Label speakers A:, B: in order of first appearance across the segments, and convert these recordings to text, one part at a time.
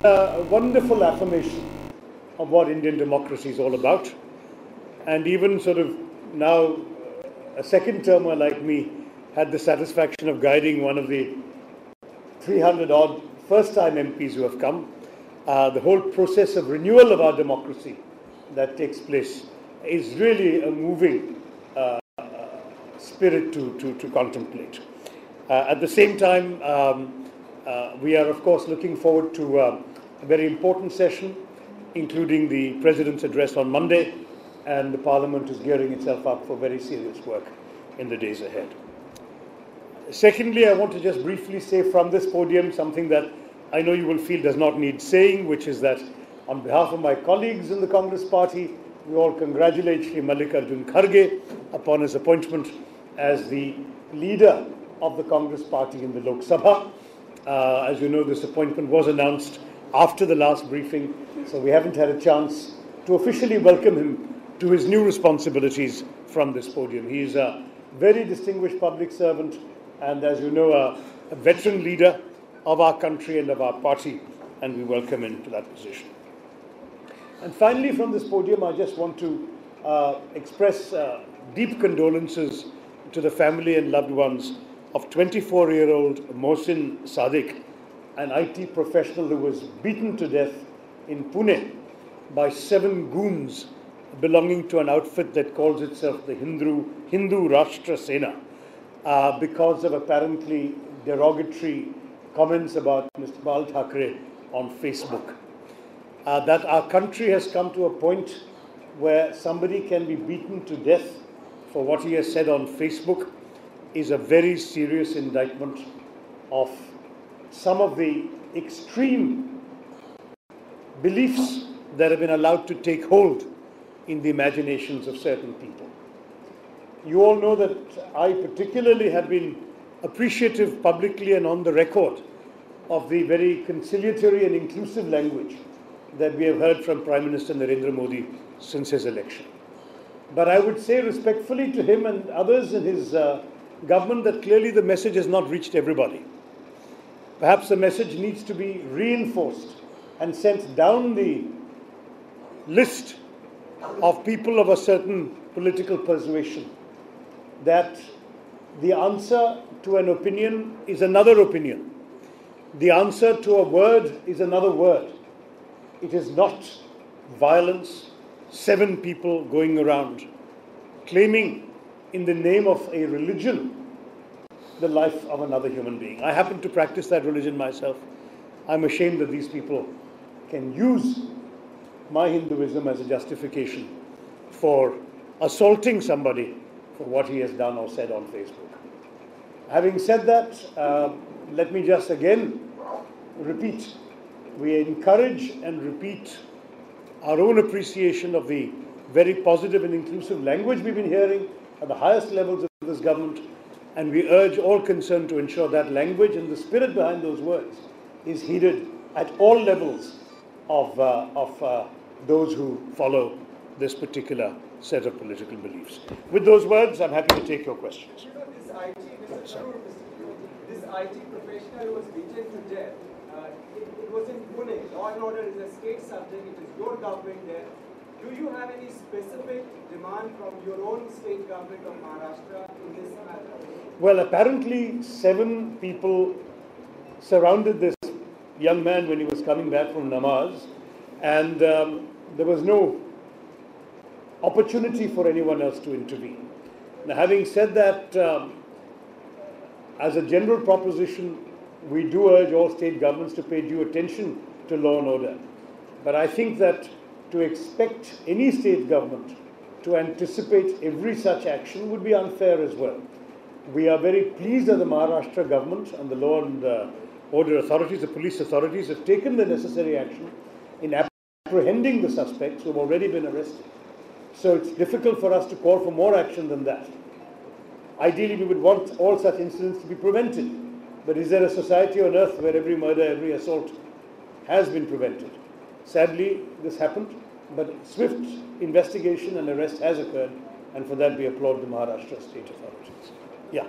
A: A wonderful affirmation of what Indian democracy is all about. And even sort of now, a second termer like me had the satisfaction of guiding one of the 300 odd first-time MPs who have come. The whole process of renewal of our democracy that takes place is really a moving spirit to contemplate. At the same time, we are of course looking forward to a very important session, including the President's address on Monday, and the Parliament is gearing itself up for very serious work in the days ahead. Secondly, I want to just briefly say from this podium something that I know you will feel does not need saying, which is that on behalf of my colleagues in the Congress Party, we all congratulate Shri Mallikarjun Kharge upon his appointment as the leader of the Congress Party in the Lok Sabha. As you know, this appointment was announced after the last briefing, so we haven't had a chance to officially welcome him to his new responsibilities from this podium. He is a very distinguished public servant and, as you know, a veteran leader of our country and of our party, and we welcome him to that position. And finally, from this podium, I just want to express deep condolences to the family and loved ones of 24-year-old Mohsin Sadiq, an IT professional who was beaten to death in Pune by 7 goons belonging to an outfit that calls itself the Hindu Rashtra Sena because of apparently derogatory comments about Mr. Bal Thackeray on Facebook. That our country has come to a point where somebody can be beaten to death for what he has said on Facebook is a very serious indictment of some of the extreme beliefs that have been allowed to take hold in the imaginations of certain people. You all know that I particularly have been appreciative publicly and on the record of the very conciliatory and inclusive language that we have heard from Prime Minister Narendra Modi since his election. But I would say respectfully to him and others in his government that clearly the message has not reached everybody. Perhaps the message needs to be reinforced and sent down the list of people of a certain political persuasion that the answer to an opinion is another opinion. The answer to a word is another word. It is not violence, 7 people going around claiming in the name of a religion the life of another human being. I happen to practice that religion myself. I'm ashamed that these people can use my Hinduism as a justification for assaulting somebody for what he has done or said on Facebook. Having said that, let me just again repeat. We encourage and repeat our own appreciation of the very positive and inclusive language we've been hearing at the highest levels of this government, and we urge all concerned to ensure that language and the spirit behind those words is heeded at all levels of those who follow this particular set of political beliefs. With those words, I'm happy to take your questions.
B: You know, this IT professional was beaten to death. It was in Pune. Law and order is a state subject. It is your government there. Do you have any specific demand from your own state government of Maharashtra in this matter?
A: Well, apparently 7 people surrounded this young man when he was coming back from namaz, and there was no opportunity for anyone else to intervene. Now, having said that, as a general proposition, we do urge all state governments to pay due attention to law and order. But I think that to expect any state government to anticipate every such action would be unfair as well. We are very pleased that the Maharashtra government and the law and order authorities, the police authorities, have taken the necessary action in apprehending the suspects who have already been arrested. So it's difficult for us to call for more action than that. Ideally, we would want all such incidents to be prevented. But is there a society on earth where every murder, every assault has been prevented? Sadly, this happened, but swift investigation and arrest has occurred, and for that we applaud the Maharashtra state authorities. Yeah.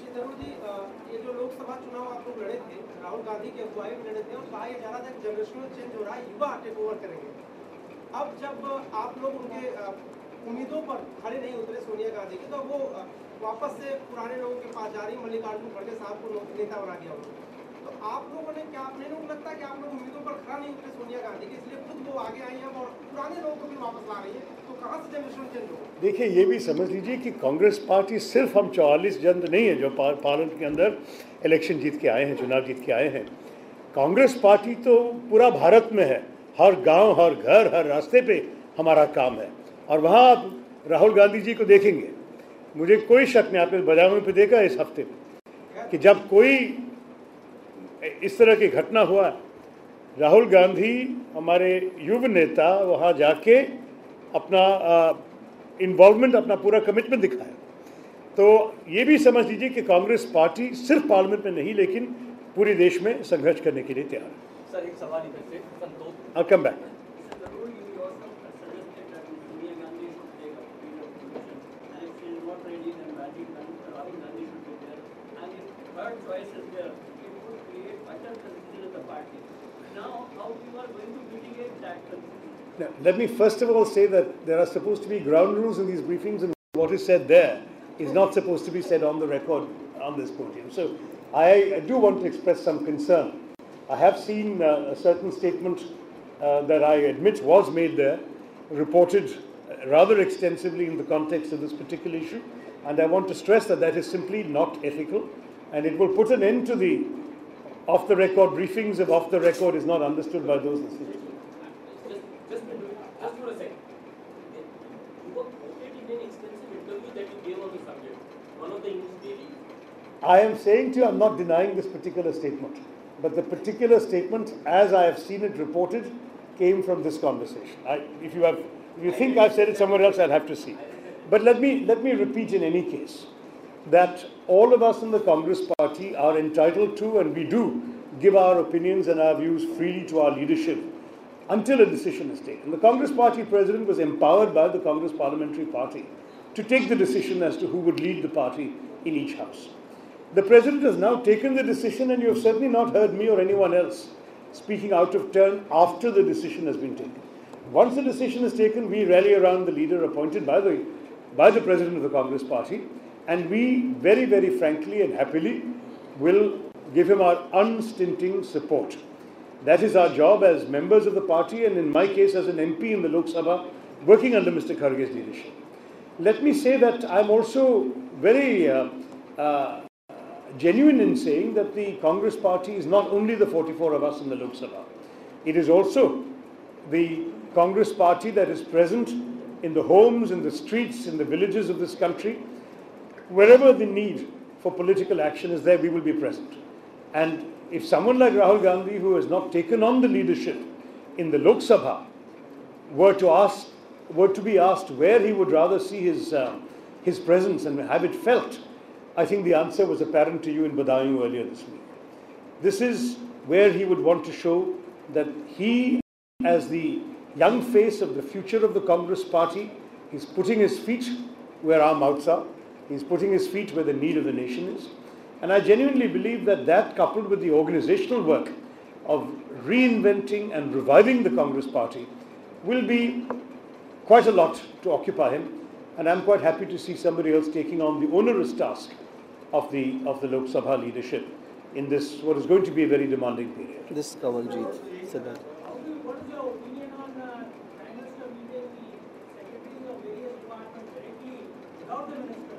C: ये जो लोकसभा चुनाव आप लोग लड़े थे,
B: राहुल गांधी की अगुवाई में लड़े थे और कहा यह जा रहा था कि जनरेशनल चेंज हो रहा है, युवा टेक ओवर करेंगे। अब जब आप लोग उनके उम्मीदों पर खड़े नहीं उतरे सोनिया गांधी की, तो वो वापस से पुराने लोगों के पास जा रही, मल्लिकार्जुन खड़गे साहब को नेता बना दिया उन्होंने। तो आप लोगों ने क्या, अपने लोगों को लगता है कि आप लोग उम्मीदों पर खड़ा नहीं उतरे सोनिया गांधी के, इसलिए खुद वो आगे आई हैं और पुराने लोगों को भी वापस ला रही है, तो कहाँ से जनरेशन चेंज होगा?
A: देखिए, ये भी समझ लीजिए कि कांग्रेस पार्टी सिर्फ हम 44 जन नहीं है जो पार्लियामेंट के अंदर इलेक्शन जीत के आए हैं, चुनाव जीत के आए हैं। कांग्रेस पार्टी तो पूरा भारत में है, हर गांव, हर घर, हर रास्ते पे हमारा काम है। और वहाँ आप राहुल गांधी जी को देखेंगे, मुझे कोई शक नहीं, आपने बाजारों पे देखा इस हफ्ते कि जब कोई इस तरह की घटना हुआ, राहुल गांधी हमारे युवा नेता वहाँ जाके अपना इन्वॉल्वमेंट, अपना पूरा कमिटमेंट दिखाया। तो ये भी समझ लीजिए कि कांग्रेस पार्टी सिर्फ पार्लियामेंट में नहीं लेकिन पूरे देश में संघर्ष करने के लिए तैयार है।
C: सर, एक सवाल इधर से संतोष।
A: I'll come back. Now, let me first of all say that there are supposed to be ground rules in these briefings, and what is said there is not supposed to be said on the record on this podium. So I do want to express some concern. I have seen a certain statement that I admit was made there, reported rather extensively in the context of this particular issue, and I want to stress that that is simply not ethical, and it will put an end to the off-the-record briefings if off-the-record is not understood by those listening.
C: Just for a second. You were quoted in an extensive interview that you gave on the subject, one of the English dailies.
A: I am saying to you, I'm not denying this particular statement, but the particular statement, as I have seen it reported, came from this conversation. If you think I've said it somewhere else, I'll have to see. But let me repeat in any case that all of us in the Congress Party are entitled to, and we do, give our opinions and our views freely to our leadership until a decision is taken. The Congress Party president was empowered by the Congress Parliamentary Party to take the decision as to who would lead the party in each house. The president has now taken the decision, and you have certainly not heard me or anyone else speaking out of turn after the decision has been taken. Once the decision is taken, we rally around the leader appointed by the president of the Congress Party, and we very, very frankly and happily will give him our unstinting support. That is our job as members of the party, and in my case as an MP in the Lok Sabha, working under Mr. Kharge's leadership. Let me say that I'm also very genuine in saying that the Congress Party is not only the 44 of us in the Lok Sabha. It is also the Congress Party that is present in the homes, in the streets, in the villages of this country. Wherever the need for political action is there, we will be present. And if someone like Rahul Gandhi, who has not taken on the leadership in the Lok Sabha, were to be asked where he would rather see his presence and have it felt, I think the answer was apparent to you in Badaयूं earlier this week. This is where he would want to show that he, as the young face of the future of the Congress Party, is putting his feet where our mouths are. He's putting his feet where the need of the nation is. And I genuinely believe that coupled with the organizational work of reinventing and reviving the Congress Party will be quite a lot to occupy him. And I'm quite happy to see somebody else taking on the onerous task of the Lok Sabha leadership in this, what is going to be a very demanding period.
D: This Kawaljeet said that.
E: What is your opinion on Prime Minister meeting the secretaries of various departments directly without the minister?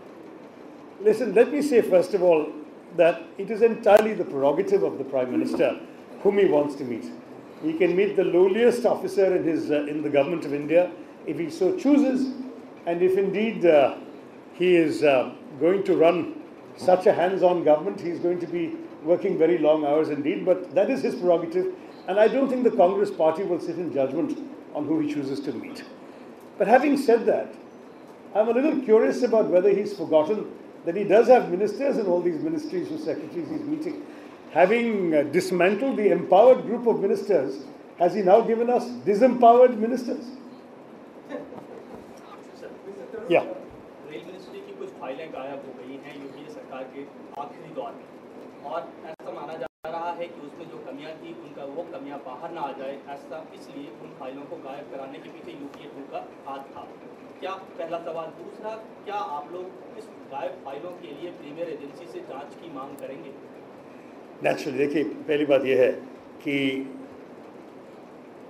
A: Listen, let me say first of all that it is entirely the prerogative of the Prime Minister whom he wants to meet. He can meet the lowliest officer in the government of India if he so chooses, and if indeed he is going to run such a hands-on government, he is going to be working very long hours indeed, but that is his prerogative, and I don't think the Congress Party will sit in judgment on who he chooses to meet. But having said that, I'm a little curious about whether he's forgotten that he does have ministers in all these ministries whose secretaries he's meeting. Having dismantled the empowered group of ministers, has he now given us disempowered ministers? Yeah.
C: Rail ministry की कुछ फाइलें गायब हो गई हैं UPA सरकार के आखिरी दौर में, और ऐसा माना जा रहा
F: रहा है कि उसमें जो कमियां थी उनका वो कमियां बाहर ना आ जाए, ऐसा इसलिए उन फाइलों को गायब कराने के पीछे यूपीए 2 का हाथ था। क्या, पहला सवाल। दूसरा, क्या आप लोग इस गायब फाइलों के लिए प्रीमियर एजेंसी से जांच की मांग करेंगे?
A: नेचुरली, देखिए, पहली बात यह है कि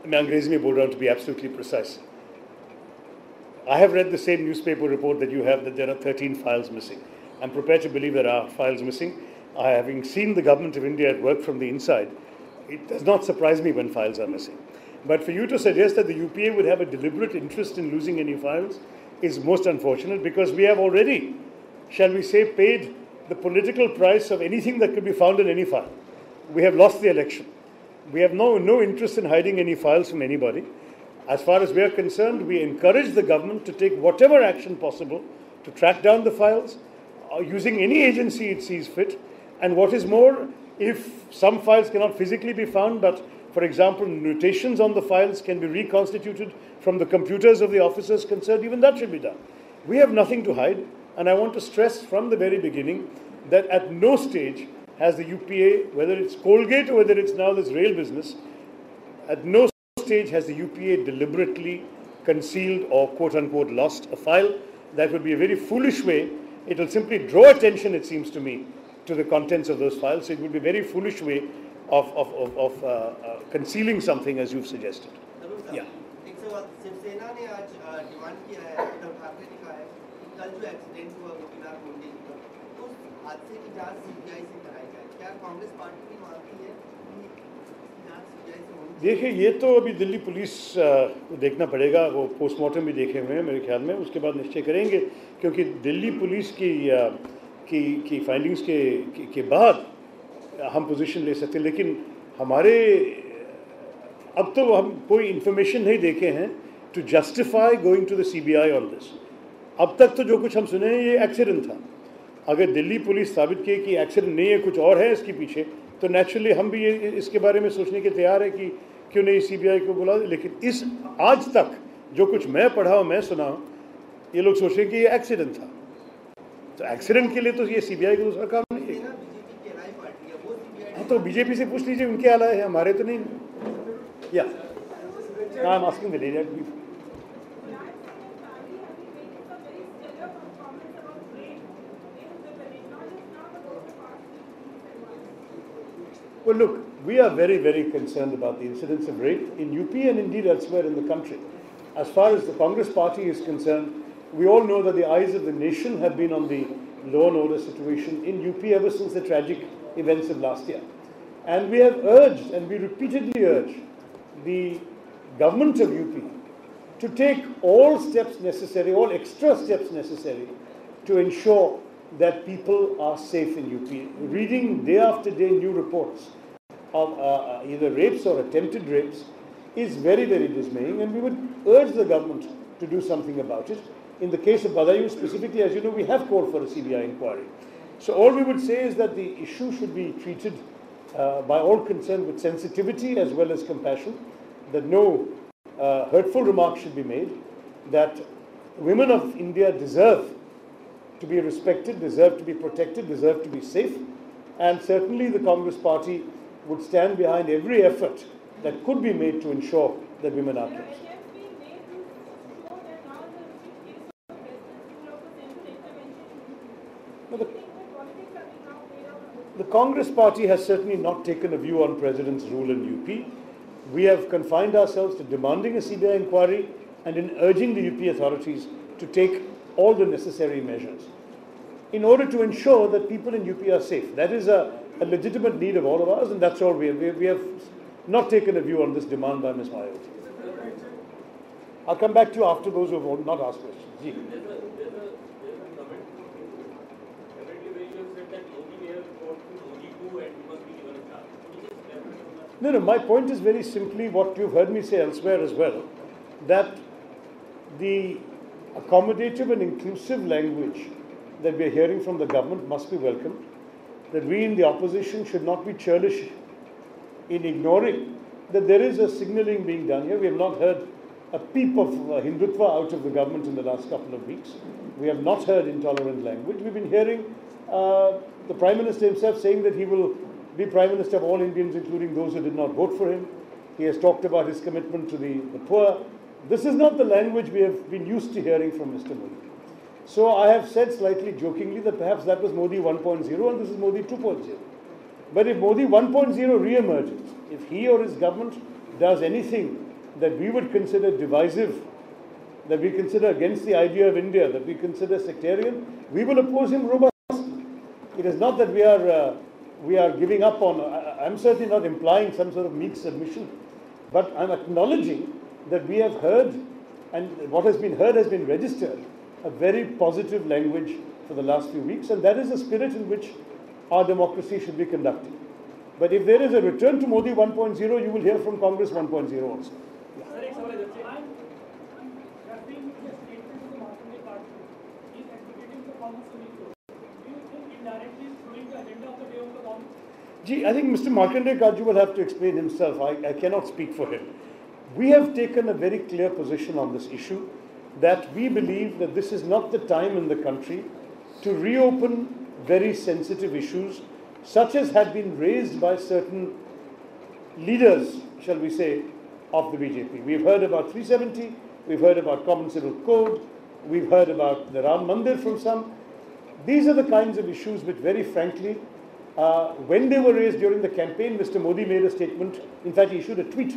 A: मैं अंग्रेजी में बोल रहा हूँ, to be absolutely precise. I have read the same newspaper report that you have, that there are 13 files missing. I'm prepared to believe there are files missing. Having seen the government of India at work from the inside, it does not surprise me when files are missing. But for you to suggest that the UPA would have a deliberate interest in losing any files is most unfortunate, because we have already, shall we say, paid the political price of anything that could be found in any file. We have lost the election. We have no interest in hiding any files from anybody. As far as we are concerned, we encourage the government to take whatever action possible to track down the files, using any agency it sees fit. And what is more, if some files cannot physically be found, but for example, notations on the files can be reconstituted from the computers of the officers concerned, even that should be done. We have nothing to hide, and I want to stress from the very beginning that at no stage has the UPA, whether it's Colgate or whether it's now this rail business, at no stage has the UPA deliberately concealed or quote-unquote lost a file. That would be a very foolish way. It will simply draw attention, it seems to me, to the contents of those files. So it would be a very foolish way of concealing something, as you've suggested. Yeah.
G: Shiv Sena ने आज demand किया है, उद्धव ठाकरे ने कहा है कि कल जो एक्सीडेंट हुआ गोपीनाथ मुंडे जी का, उस हादसे की जांच सीबीआई से कराई जाए। क्या कांग्रेस पार्टी भी मानती है कि जांच सीबीआई से होनी?
A: देखिए, ये तो अभी दिल्ली पुलिस को देखना पड़ेगा, वो पोस्टमार्टम भी देखे हुए हैं मेरे ख्याल में, उसके बाद निश्चय करेंगे, क्योंकि दिल्ली पुलिस की फाइंडिंग्स के बाद हम पोजीशन ले सकते हैं। लेकिन हमारे अब तो हम कोई इन्फॉर्मेशन नहीं देखे हैं to justify going to the CBI on this. अब तक तो जो कुछ हम सुने हैं ये एक्सीडेंट था। अगर दिल्ली पुलिस साबित किए कि एक्सीडेंट नहीं है, कुछ और है इसके पीछे, तो नेचुरली हम भी ये इसके बारे में सोचने के तैयार है कि क्यों नहीं सीबीआई को बुला। लेकिन इस आज तक जो कुछ मैं पढ़ा हूँ, मैं सुना हूँ, ये लोग सोच रहे हैं कि ये एक्सीडेंट था। तो एक्सीडेंट के लिए तो ये सीबीआई को दूसरा काम नहीं है। हाँ, तो बीजेपी से पूछ लीजिए, उनके आला है, हमारे तो नहीं। या I am asking the lady. Well, look, we are very, very concerned about the incidents of rape in UP and indeed elsewhere in the country. As far as the Congress party is concerned, we all know that the eyes of the nation have been on the law and order situation in UP ever since the tragic events of last year. And we have urged, and we repeatedly urge, the government of UP to take all steps necessary, all extra steps necessary to ensure that people are safe in UP. Reading day after day new reports of either rapes or attempted rapes is very, very dismaying, and we would urge the government to do something about it. In the case of Badayu specifically, as you know, we have called for a CBI inquiry. So all we would say is that the issue should be treated by all concerned with sensitivity as well as compassion, that no hurtful remarks should be made, that women of India deserve to be respected, deserve to be protected, deserve to be safe, and certainly the Congress party would stand behind every effort that could be made to ensure that women are kept. The Congress party has certainly not taken a view on President's rule in UP. We have confined ourselves to demanding a CBI inquiry and in urging the UP authorities to take all the necessary measures in order to ensure that people in UP are safe. That is a legitimate need of all of ours, and that's all we have. We have not taken a view on this demand by Ms. Mayawati. I'll come back to you after those who have not asked questions. Ji. No, my point is very simply what you've heard me say elsewhere as well, that the accommodative and inclusive language that we are hearing from the government must be welcomed, that we in the opposition should not be churlish in ignoring that there is a signalling being done here. We have not heard a peep of Hindutva out of the government in the last couple of weeks. We have not heard intolerant language. We've been hearing the Prime Minister himself saying that he will be Prime Minister of all Indians, including those who did not vote for him. He has talked about his commitment to the poor. This is not the language we have been used to hearing from Mr. Modi. So I have said slightly jokingly that perhaps that was Modi 1.0 and this is Modi 2.0. But if Modi 1.0 re-emerges, if he or his government does anything that we would consider divisive, that we consider against the idea of India, that we consider sectarian, we will oppose him robustly. It is not that we are giving up on, I'm certainly not implying some sort of meek submission, but I'm acknowledging that we have heard, and what has been heard has been registered, a very positive language for the last few weeks, and that is the spirit in which our democracy should be conducted. But if there is a return to Modi 1.0, you will hear from Congress 1.0 also.
E: Sir, एक सवाल है जैसे referring to the statement of the Markandeya party, he is advocating for Congress to be closed. Do you think indirectly is throwing the agenda of the day of the Congress?
A: Gee, I think Mr. Markandeya Karju will have to explain himself. I cannot speak for him. We have taken a very clear position on this issue, that we believe that this is not the time in the country to reopen very sensitive issues, such as had been raised by certain leaders, shall we say, of the BJP. We've heard about 370, we've heard about Common Civil Code, we've heard about the Ram Mandir from some. These are the kinds of issues which, very frankly, when they were raised during the campaign, Mr. Modi made a statement. In fact, he issued a tweet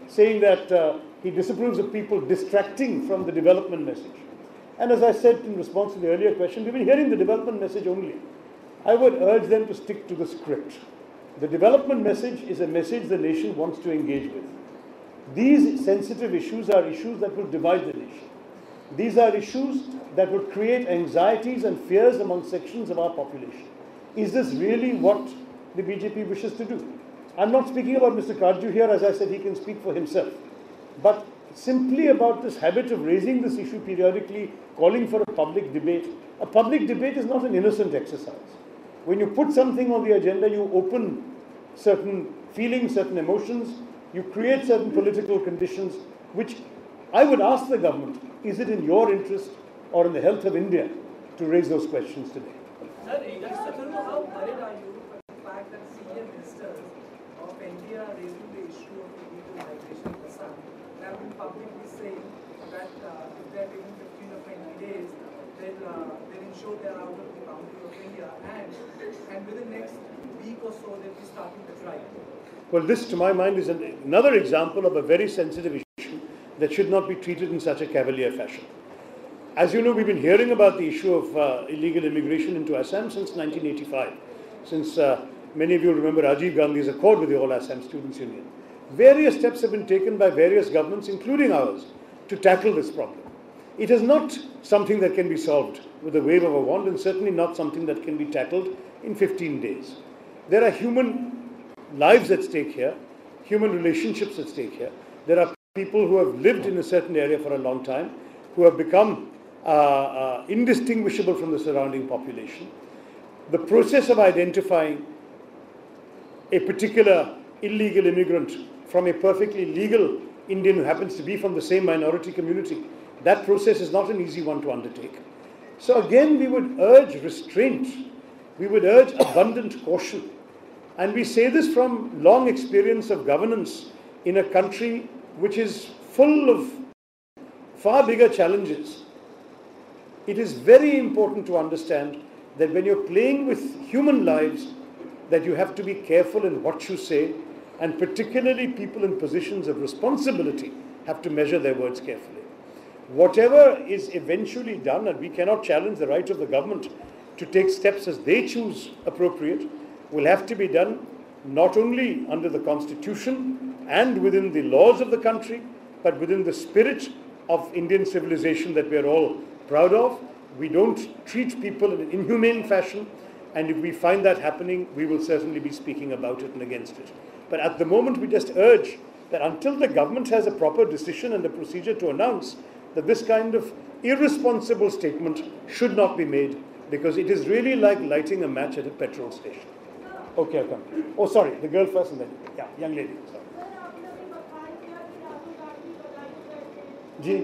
A: saying that he disapproves of people distracting from the development message. And as I said in response to the earlier question, we've been hearing the development message only. I would urge them to stick to the script. The development message is a message the nation wants to engage with. These sensitive issues are issues that will divide the nation. These are issues that would create anxieties and fears among sections of our population. Is this really what the BJP wishes to do? I'm not speaking about Mr. Karju here. As I said, he can speak for himself. But simply about this habit of raising this issue periodically, calling for a public debate. A public debate is not an innocent exercise. When you put something on the agenda, you open certain feelings, certain emotions, you create certain political conditions, which I would ask the government, is it in your interest or in the health of India to raise those questions today?
E: Sir, how worried are you for the fact that senior ministers of India are raising the issue of illegal migration in Assam? They have been publicly saying that if they are taking 15 or 20 days, they'll ensure they are out of the boundary of India, and within the next week or so, they'll be starting the trial.
A: Well, this, to my mind, is another example of a very sensitive issue that should not be treated in such a cavalier fashion. As you know, we've been hearing about the issue of illegal immigration into Assam since 1985, since many of you remember Rajiv Gandhi's accord with the All Assam Students' Union. Various steps have been taken by various governments, including ours, to tackle this problem. It is not something that can be solved with a wave of a wand, and certainly not something that can be tackled in 15 days. There are human lives at stake here, human relationships at stake here. There are people who have lived in a certain area for a long time, who have become indistinguishable from the surrounding population. The process of identifying a particular illegal immigrant from a perfectly legal Indian who happens to be from the same minority community, that process is not an easy one to undertake. So again, we would urge restraint. We would urge abundant caution. And we say this from long experience of governance in a country which is full of far bigger challenges. It is very important to understand that when you're playing with human lives, that you have to be careful in what you say, and particularly people in positions of responsibility have to measure their words carefully. Whatever is eventually done, and we cannot challenge the right of the government to take steps as they choose appropriate, will have to be done not only under the Constitution and within the laws of the country, but within the spirit of Indian civilization that we are all proud of. We don't treat people in an inhumane fashion, and if we find that happening, we will certainly be speaking about it and against it. But at the moment, we just urge that until the government has a proper decision and a procedure to announce, that this kind of irresponsible statement should not be made, because it is really like lighting a match at a petrol station. Okay, I'll come. Oh, sorry, the girl first and then, yeah, young lady. Sorry. जी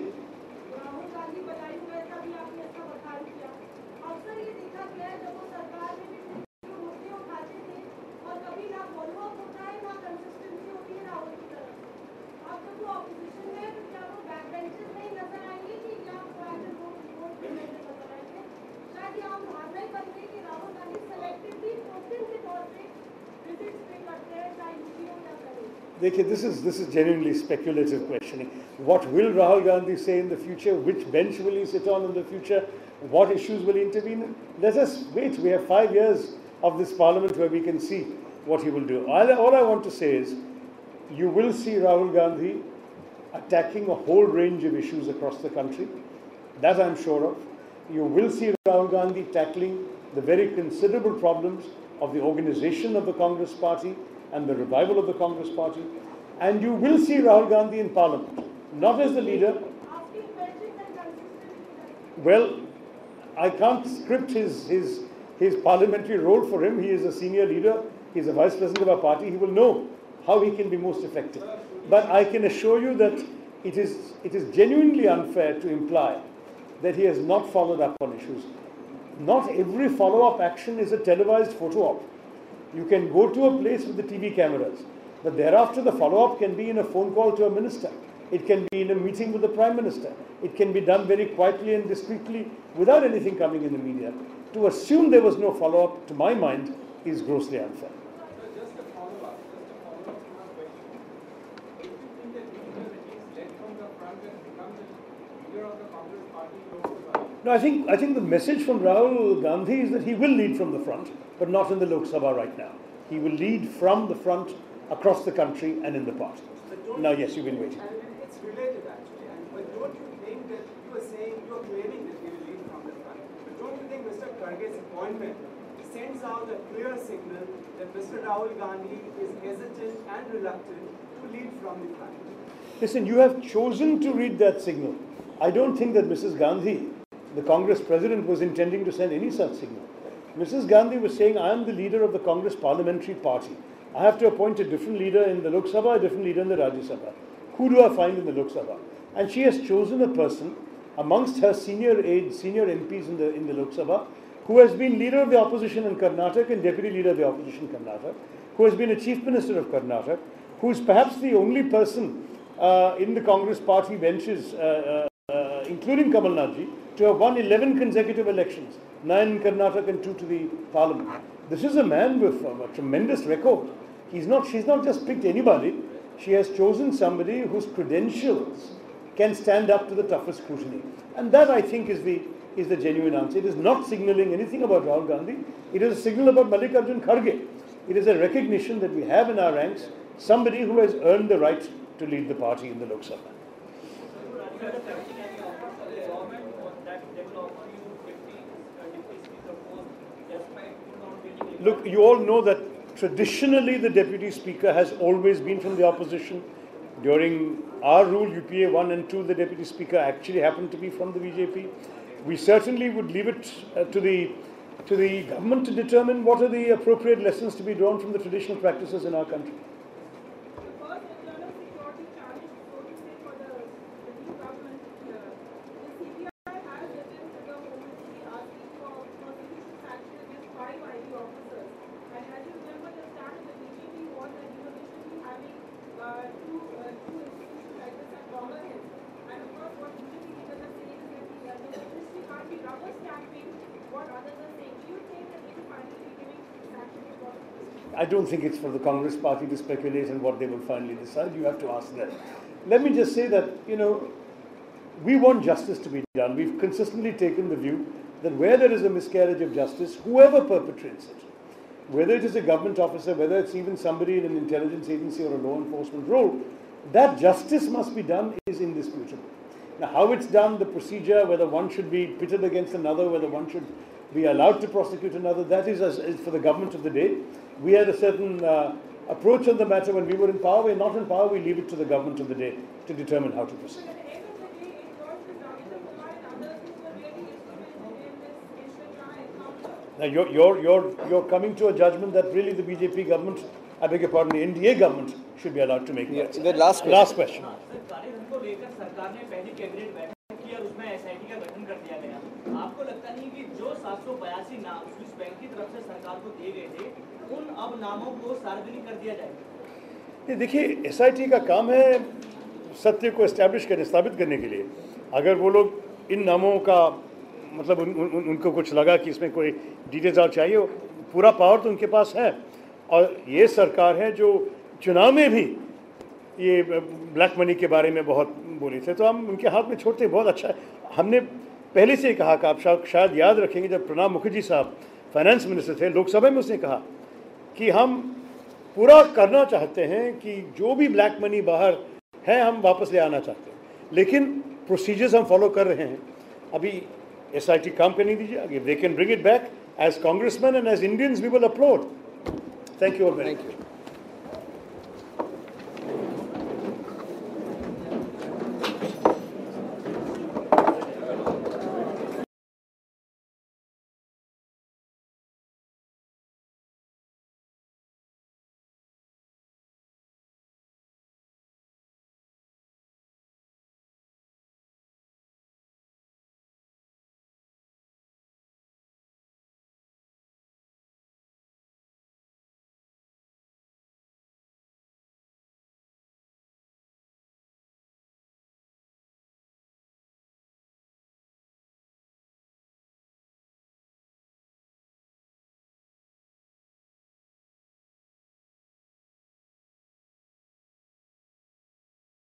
A: देखिए, this is genuinely speculative questioning. What will Rahul Gandhi say in the future? Which bench will he sit on in the future? What issues will he intervene in? Let us wait. We have 5 years of this parliament where we can see what he will do. All I want to say is, you will see Rahul Gandhi attacking a whole range of issues across the country. That I'm sure of. You will see Rahul Gandhi tackling the very considerable problems of the organization of the Congress Party and the revival of the Congress Party. And you will see Rahul Gandhi in Parliament, not as the leader. Well, I can't script his parliamentary role for him. He is a senior leader. He is a vice president of our party. He will know how he can be most effective. But I can assure you that it is genuinely unfair to imply that he has not followed up on issues. Not every follow-up action is a televised photo op. You can go to a place with the TV cameras, but thereafter the follow-up can be in a phone call to a minister. It can be in a meeting with the Prime Minister. It can be done very quietly and discreetly without anything coming in the media. To assume there was no follow-up, to my mind, is grossly unfair.
B: Just a follow-up to my question. Do you think that he will at least led from the front and become the leader of the Congress Party in Lok Sabha?
A: No, I think the message from Rahul Gandhi is that he will lead from the front, but not in the Lok Sabha right now. He will lead from the front across the country and in the party. Now, yes, you've been waiting.
B: And it's related actually. But don't you think that you are claiming that he will lead from the front? But don't you think Mr. Kharge's appointment sends out a clear signal that Mr. Rahul Gandhi is hesitant and reluctant to lead from the front?
A: Listen, you have chosen to read that signal. I don't think that Mrs. Gandhi, the Congress president, was intending to send any such signal. Mrs. Gandhi was saying, I am the leader of the Congress parliamentary party. I have to appoint a different leader in the Lok Sabha, a different leader in the Rajya Sabha. Who do I find in the Lok Sabha? And she has chosen a person amongst her senior aides, senior MPs in the Lok Sabha, who has been leader of the opposition in Karnataka and deputy leader of the opposition in Karnataka, who has been a chief minister of Karnataka, who is perhaps the only person in the Congress party benches, including Kamal Nathji, to have won 11 consecutive elections, 9 in Karnataka and 2 to the parliament. This is a man with a tremendous record. She's not just picked anybody. She has chosen somebody whose credentials can stand up to the toughest scrutiny. And that, I think, is the genuine answer. It is not signaling anything about Rahul Gandhi. It is a signal about Mallikarjun Kharge. It is a recognition that we have in our ranks somebody who has earned the right to lead the party in the Lok Sabha. Look, you all know that traditionally the Deputy Speaker has always been from the opposition. During our rule, UPA 1 and 2, the Deputy Speaker actually happened to be from the BJP. We certainly would leave it to the government to determine what are the appropriate lessons to be drawn from the traditional practices in our country. I don't think it's for the Congress party to speculate on what they will finally decide. You have to ask them. Let me just say that, we want justice to be done. We've consistently taken the view that where there is a miscarriage of justice, whoever perpetrates it, whether it is a government officer, whether it's even somebody in an intelligence agency or a law enforcement role, that justice must be done is indisputable. Now, how it's done, the procedure, whether one should be pitted against another, whether one should be allowed to prosecute another, that is for the government of the day. We had a certain approach on the matter when we were in power. We're not in power, we leave it to the government of the day to determine how to proceed. Now you're coming to a judgment that really the BJP government, I beg your pardon, the NDA government should be allowed to make.
D: Yeah, the last question.
F: आपको लगता नहीं कि जो 782 नाम Swiss bank की तरफ से सरकार को दिए गए थे उन अब नामों को सार्वजनिक कर दिया जाएगा?
A: देखिए, एसआईटी का काम है सत्य को एस्टैब्लिश करने, स्थापित करने के लिए. अगर वो लोग इन नामों का मतलब उनको कुछ लगा कि इसमें कोई डिटेल्स और चाहिए, पूरा पावर तो उनके पास है. और ये सरकार है जो चुनाव में भी ये ब्लैक मनी के बारे में बहुत बोली थे, तो हम उनके हाथ में छोड़ते बहुत अच्छा है। हमने पहले से ही कहा कि आप शायद याद रखेंगे, जब प्रणब मुखर्जी साहब फाइनेंस मिनिस्टर थे, लोकसभा में उसने कहा कि हम पूरा करना चाहते हैं कि जो भी ब्लैक मनी बाहर है हम वापस ले आना चाहते हैं, लेकिन प्रोसीजर्स हम फॉलो कर रहे हैं। अभी SIT काम करने दीजिए, अगर they can bring it back as congressman and as Indians we will upload. Thank you very much.